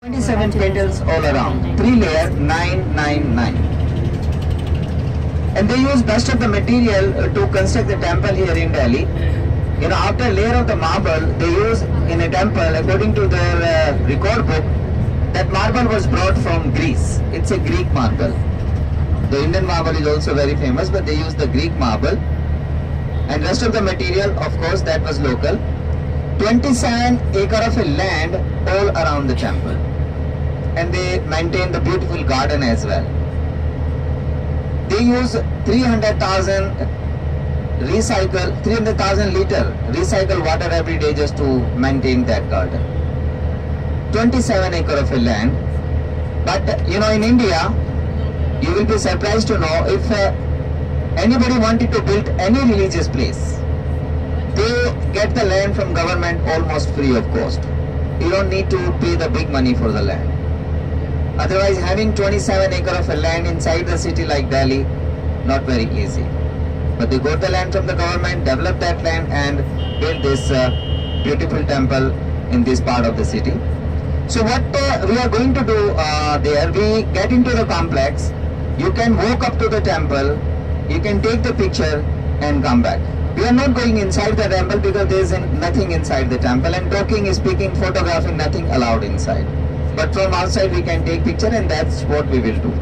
27 petals all around, 3-layer 999. And they use best of the material to construct the temple here in Delhi. You know, after layer of the marble, they use in a temple, according to their record book, that marble was brought from Greece. It's a Greek marble. The Indian marble is also very famous, but they use the Greek marble. And rest of the material, of course, that was local. 27 acre of a land all around the temple. And they maintain the beautiful garden as well. They use 300,000 liter recycle water every day just to maintain that garden. 27 acre of a land. But you know, in India, you will be surprised to know if anybody wanted to build any religious place, they get the land from government almost free of cost. You don't need to pay the big money for the land. Otherwise, having 27 acre of a land inside the city like Delhi, not very easy. But they got the land from the government, developed that land and built this beautiful temple in this part of the city. So what we are going to do there, we get into the complex, you can walk up to the temple, you can take the picture and come back. We are not going inside the temple because there is nothing inside the temple, and talking, speaking, photographing, nothing allowed inside. But from outside we can take picture, and that's what we will do.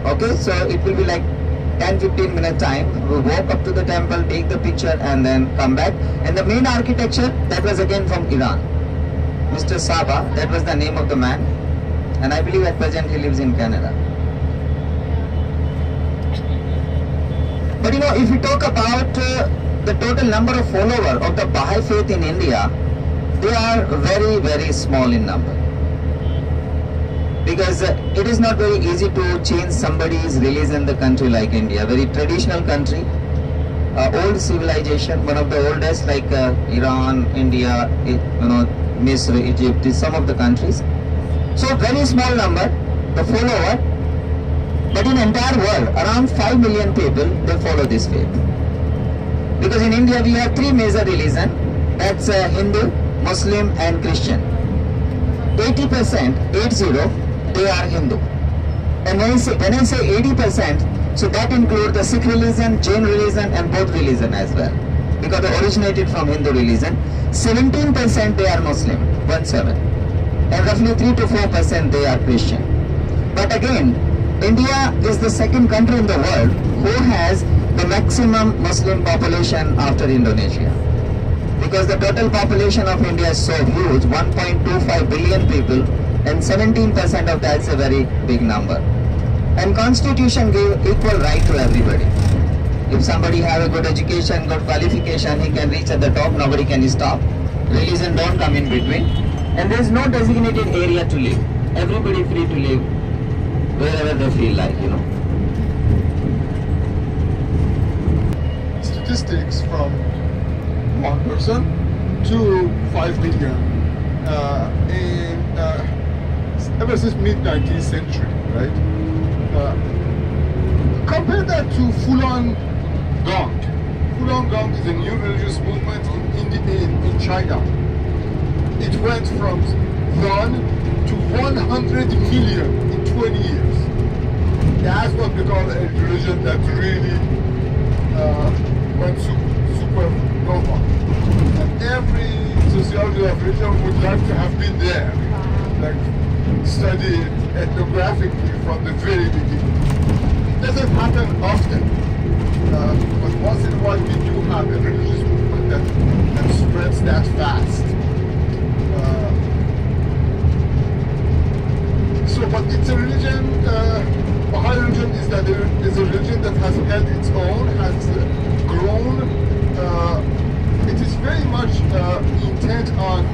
Okay, so it will be like 10-15 minute time. We walk up to the temple, take the picture and then come back. And the main architecture, that was again from Iran. Mr. Saba, that was the name of the man. And I believe at present he lives in Canada. But you know, if we talk about the total number of followers of the Baha'i faith in India, they are very, very small in number. Because it is not very easy to change somebody's religion in the country like India. Very traditional country, old civilization, one of the oldest, like Iran, India, Misr, Egypt, some of the countries. So very small number, the follower. But in entire world, around 5 million people, they follow this faith. Because in India we have three major religions, that's Hindu, Muslim and Christian. 80%, 80, they are Hindu. And when I say 80%, so that includes the Sikh religion, Jain religion and Buddha religion as well. Because they originated from Hindu religion. 17% they are Muslim, 1-7. And roughly 3 to 4% they are Christian. But again, India is the second country in the world who has the maximum Muslim population after Indonesia. Because the total population of India is so huge, 1.25 billion people, and 17% of that is a very big number. And Constitution gives equal right to everybody. If somebody have a good education, good qualification, he can reach at the top, nobody can stop. Religion don't come in between. And there is no designated area to live. Everybody free to live wherever they feel like, Statistics from one person to 5 million ever since mid-19th century, right? Compare that to Falun Gong. Falun Gong is a new religious movement in China. It went from 1 to 100 million in 20 years. That's what we call a religion that really went super nova. And every sociology of religion would like to have been there, like study ethnographically from the very beginning. It doesn't happen often, but once in a while we do have a religious movement that spreads that fast. But it's a religion, Baha'i religion is a religion that has held its own, has grown. It is very much intent on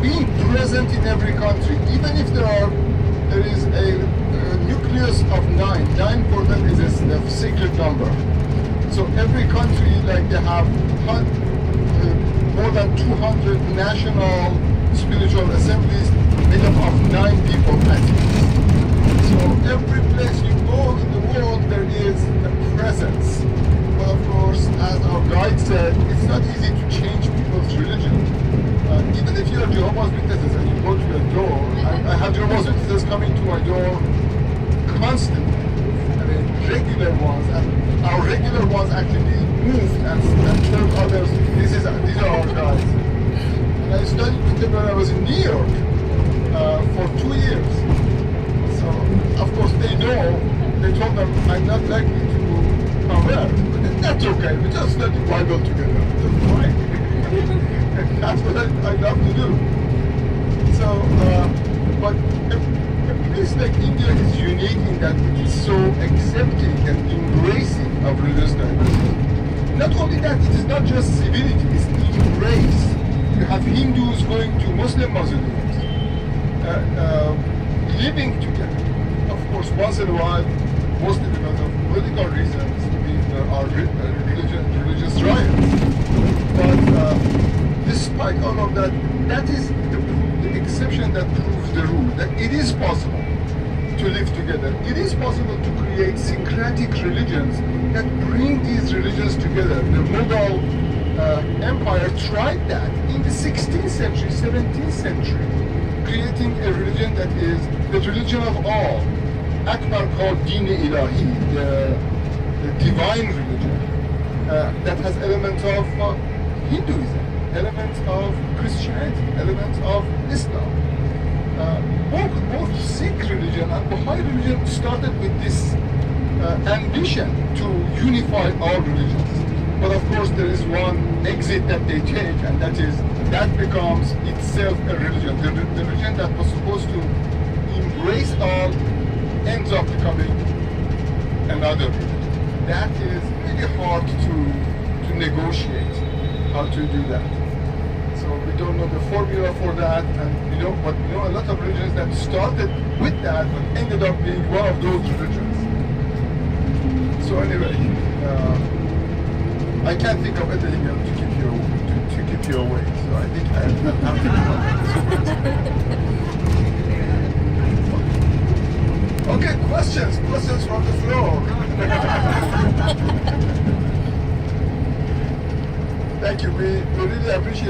being present in every country, even if there is a nucleus of 9. 9 for them is a sacred number. So every country, like they have more than 200 national spiritual assemblies made up of 9 people at least. So every place you go in the world, there is a presence. But of course, as our guide said, it's not easy to change people's religion. Even if you're Jehovah's Witnesses and you go to a door, coming to my door constantly. I mean, regular ones, and our regular ones actually moved and told others, these are our guys. And I studied with them when I was in New York for 2 years. So, of course, they know. They told them I'm not likely to convert, but that's okay. We just study Bible together. That's fine. That's what I love to do. So, but a place like India is unique in that it is so accepting and embracing of religious diversity. Not only that, it is not just civility, it's embrace. You have Hindus going to Muslim mausoleums, living together. Of course, once in a while, mostly because of political reasons, there are religious riots. But despite all of that, that is the exception that proves the rule, that it is possible to live together. It is possible to create syncretic religions that bring these religions together. The Mughal Empire tried that in the 16th century, 17th century, creating a religion that is the religion of all. Akbar called Din-e-Ilahi, the divine religion, that has elements of Hinduism, elements of Christianity, elements of Islam. Both Sikh religion and Baha'i religion started with this ambition to unify all religions. But of course there is one exit that they take, and that becomes itself a religion. The religion that was supposed to embrace all ends up becoming another religion. That is really hard to negotiate how to do that. So we don't know the formula for that, and but we know a lot of religions that started with that but ended up being one of those religions. So anyway, I can't think of anything else to keep you awake. So I think I have to. Okay, questions from the floor. Thank you. We really appreciate.